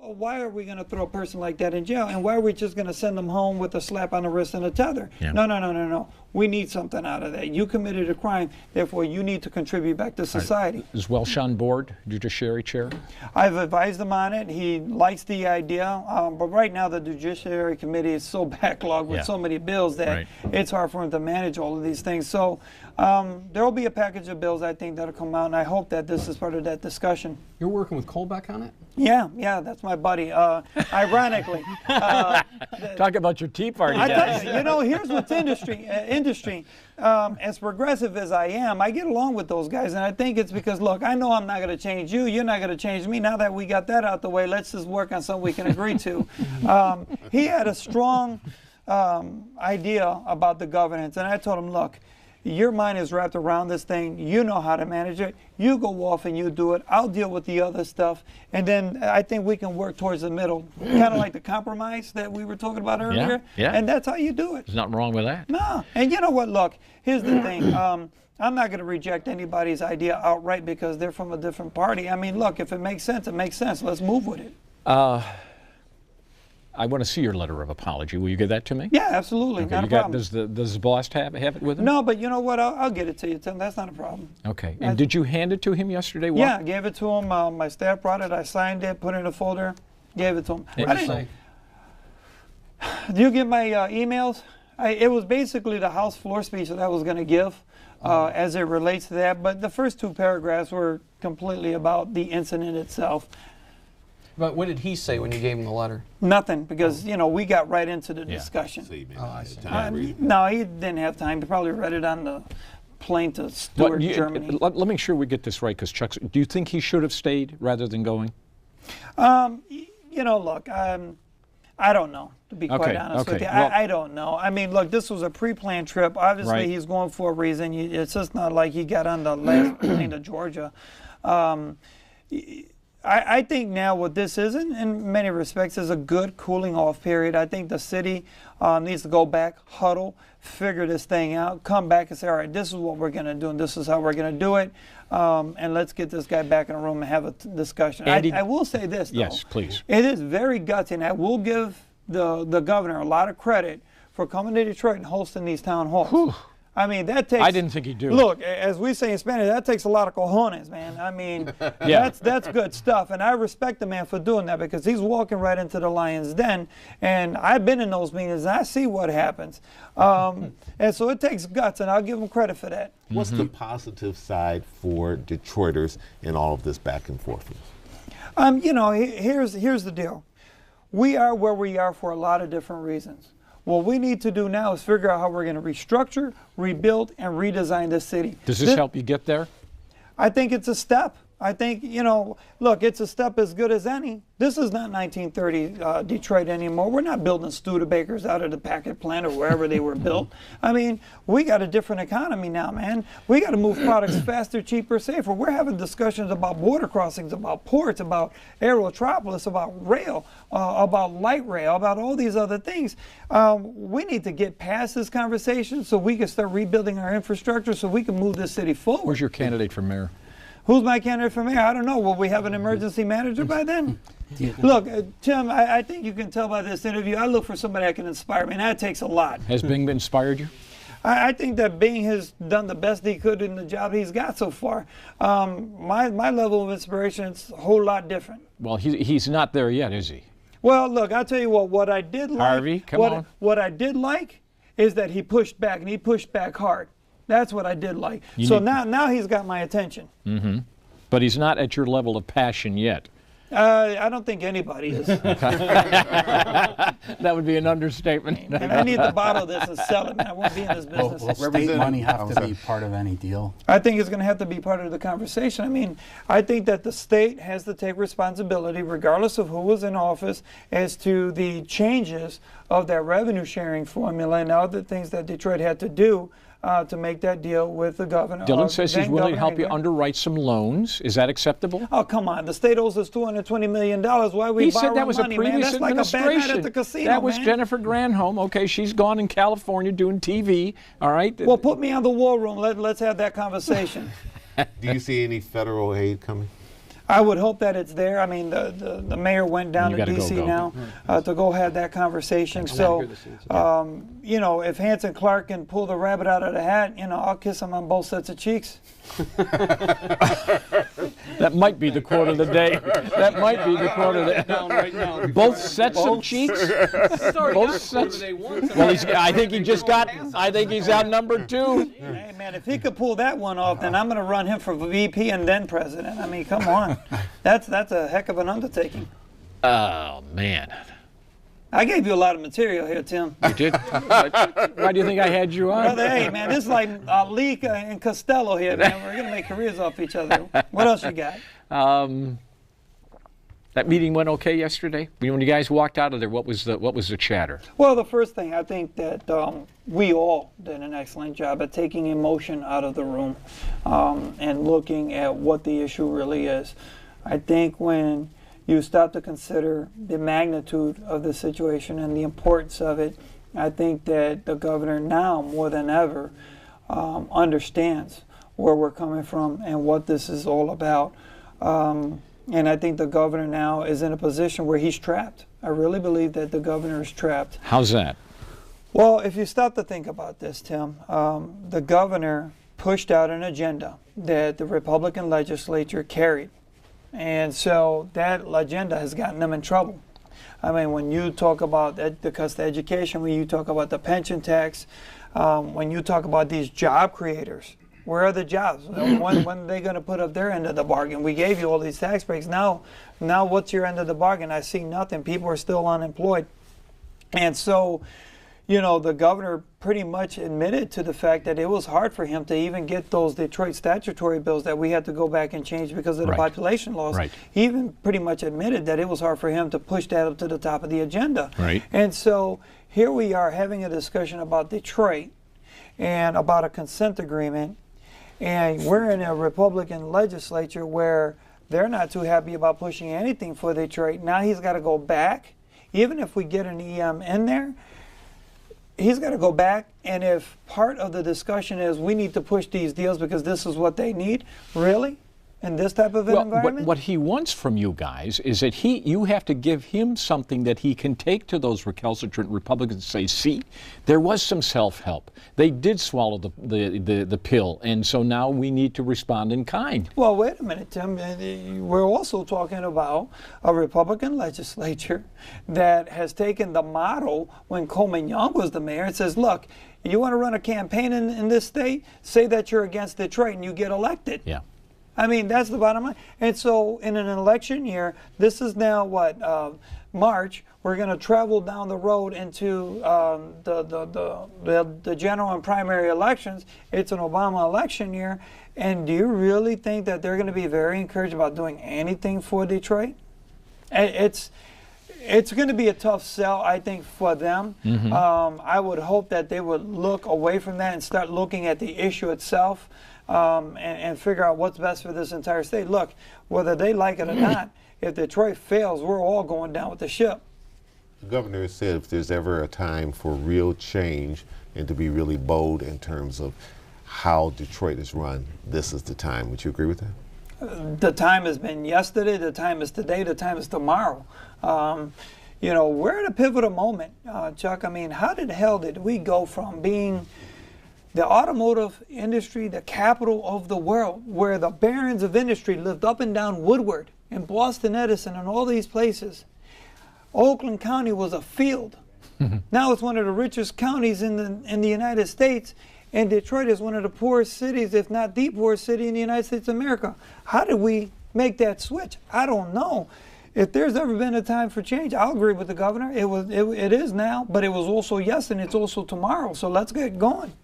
Why are we going to throw a person like that in jail? And why are we just going to send them home with a slap on the wrist and a tether? Yeah. No. We need something out of that. You committed a crime, therefore you need to contribute back to society. Right. Is Welsh on board, Judiciary Chair? I've advised him on it. He likes the idea, but right now the Judiciary Committee is so backlogged with so many bills that it's hard for him to manage all of these things. So there will be a package of bills, I think, that'll come out, and I hope that this is part of that discussion. You're working with Colbeck on it? Yeah, that's my buddy. Ironically. Talk about your Tea Party guys. You know, here's what's interesting. As progressive as I am, I get along with those guys, and I think it's because, look, I know I'm not going to change you. You're not going to change me. Now that we got that out the way, let's just work on something we can agree to. He had a strong idea about the governance, and I told him, look, your mind is wrapped around this thing. You know how to manage it. You go off and you do it. I'll deal with the other stuff. And then I think we can work towards the middle, kind of like the compromise that we were talking about earlier. Yeah. And that's how you do it. There's nothing wrong with that. No. And you know what? Look, here's the thing. I'm not going to reject anybody's idea outright because they're from a different party. I mean, look, if it makes sense, it makes sense. Let's move with it. I want to see your letter of apology. Will you give that to me? Yeah, absolutely. Okay, not a problem. Does the boss have it with him? No, but you know what? I'll get it to you, Tim. That's not a problem. Okay. And did you hand it to him yesterday? Yeah, I gave it to him. My staff brought it. I signed it, put it in a folder, gave it to him. What did you say? Do you get my emails? It was basically the House floor speech that I was going to give as it relates to that. But the first two paragraphs were completely about the incident itself. But what did he say when you gave him the letter? Nothing, because you know we got right into the discussion. So you may Oh, not I have see. time to read it. No, he didn't have time. He probably read it on the plane to Stuart, Germany. Let me make sure we get this right, because Chuck's. Do you think he should have stayed rather than going? You know, look, I don't know, to be quite honest with you. Well, I don't know. I mean, look, this was a pre-planned trip. Obviously, he's going for a reason. It's just not like he got on the last plane to Georgia. I think now what this is, in many respects, is a good cooling off period. I think the city needs to go back, huddle, figure this thing out, come back and say, all right, this is what we're going to do, and this is how we're going to do it, and let's get this guy back in a room and have a discussion. Andy, I will say this, though. Yes, please. It is very gutsy, and I will give the governor a lot of credit for coming to Detroit and hosting these town halls. Whew. I mean, that takes... I didn't think he'd do it. Look, as we say in Spanish, that takes a lot of cojones, man. I mean, that's good stuff. And I respect the man for doing that because he's walking right into the lion's den. And I've been in those meetings, and I see what happens. And so it takes guts, and I'll give him credit for that. What's the positive side for Detroiters in all of this back and forth? You know, here's the deal. We are where we are for a lot of different reasons. What we need to do now is figure out how we're going to restructure, rebuild, and redesign this city. Does this help you get there? I think it's a step. I think, you know, look, it's a step as good as any. This is not 1930 Detroit anymore. We're not building Studebakers out of the Packard plant or wherever they were built. I mean, we got a different economy now, man. We got to move products faster, cheaper, safer. We're having discussions about border crossings, about ports, about aerotropolis, about rail, about light rail, about all these other things. We need to get past this conversation so we can start rebuilding our infrastructure so we can move this city forward. Where's your candidate for mayor? Who's my candidate for mayor? I don't know. Will we have an emergency manager by then? Look, Tim, I think you can tell by this interview, I look for somebody that can inspire me, and that takes a lot. Has Bing inspired you? I think that Bing has done the best he could in the job he's got so far. My level of inspiration is a whole lot different. Well, he's not there yet, is he? Well, look, I'll tell you what I did like. Harvey, come on. What I did like is that he pushed back, and he pushed back hard. That's what I did like. Now he's got my attention. Mm-hmm. But he's not at your level of passion yet. I don't think anybody is. That would be an understatement. I need to bottle this and sell it, man. I won't be in this business. Will state money have to be part of any deal? I think it's going to have to be part of the conversation. I mean, I think that the state has to take responsibility, regardless of who was in office, as to the changes of that revenue sharing formula and other things that Detroit had to do to make that deal with the governor. Dylan says he's willing to help you underwrite some loans. Is that acceptable? Oh, come on. The state owes us $220 million. Why are we He borrowing said that was money, a previous man? That's like a bad night administration. at the casino, that was man. Jennifer Granholm. Okay, she's gone in California doing TV. All right. Well, put me on the war room. Let's have that conversation. Do you see any federal aid coming? I would hope that it's there. I mean, the mayor went down You to gotta D.C. go. now to go have that conversation. So, you know, if Hanson Clark can pull the rabbit out of the hat, you know, I'll kiss him on both sets of cheeks. That might be the quote of the day. That might be the quote of the day. Down right now. Both sets of cheeks? Both sets? Well, I think he just got, I think he's outnumbered too. Hey, man, if he could pull that one off, then I'm going to run him for VP and then president. I mean, come on. That's a heck of an undertaking. Oh, man. I gave you a lot of material here, Tim. You did? Why do you think I had you on? Brother, hey, man, this is like Lee and Costello here, man. We're going to make careers off each other. What else you got? That meeting went okay yesterday? When you guys walked out of there, what was the chatter? Well, the first thing, I think that we all did an excellent job at taking emotion out of the room and looking at what the issue really is. I think when you stop to consider the magnitude of the situation and the importance of it, I think that the governor now more than ever understands where we're coming from and what this is all about. And I think the governor now is in a position where he's trapped. I really believe that the governor is trapped. How's that? Well, if you stop to think about this, Tim, the governor pushed out an agenda that the Republican legislature carried. And so that agenda has gotten them in trouble. I mean, when you talk about the cost of education, when you talk about the pension tax, when you talk about these job creators, where are the jobs? When are they going to put up their end of the bargain? We gave you all these tax breaks. Now what's your end of the bargain? I see nothing. People are still unemployed. And so, you know, the governor pretty much admitted to the fact that it was hard for him to even get those Detroit statutory bills that we had to go back and change because of the population laws. Right. He even pretty much admitted that it was hard for him to push that up to the top of the agenda. Right. And so here we are having a discussion about Detroit and about a consent agreement. And we're in a Republican legislature where they're not too happy about pushing anything for Detroit. Now he's got to go back. Even if we get an EM in there, he's got to go back, and if part of the discussion is we need to push these deals because this is what they need, really? In this type of an environment? What he wants from you guys is that you have to give him something that he can take to those recalcitrant Republicans and say, see, there was some self-help. They did swallow the pill, and so now we need to respond in kind. Well, wait a minute, Tim. We're also talking about a Republican legislature that has taken the model when Coleman Young was the mayor and says, look, you want to run a campaign in this state? Say that you're against Detroit and you get elected. Yeah. I mean, that's the bottom line. And so in an election year, this is now what, March, we're going to travel down the road into the general and primary elections. It's an Obama election year. And do you really think that they're going to be very encouraged about doing anything for Detroit? It's going to be a tough sell, I think, for them. Mm-hmm. I would hope that they would look away from that and start looking at the issue itself. And figure out what's best for this entire state. Look, whether they like it or not, if Detroit fails, we're all going down with the ship. The governor said if there's ever a time for real change and to be really bold in terms of how Detroit is run, this is the time. Would you agree with that? The time has been yesterday, the time is today, the time is tomorrow. You know, we're at a pivotal moment, Chuck. I mean, how the hell did we go from being the automotive industry, the capital of the world, where the barons of industry lived up and down Woodward and Boston Edison and all these places? Oakland County was a field. Now it's one of the richest counties in the United States, and Detroit is one of the poorest cities, if not the poorest city in the United States of America. How did we make that switch? I don't know. If there's ever been a time for change, I'll agree with the governor. It is now, but it was also yesterday, and it's also tomorrow. So let's get going.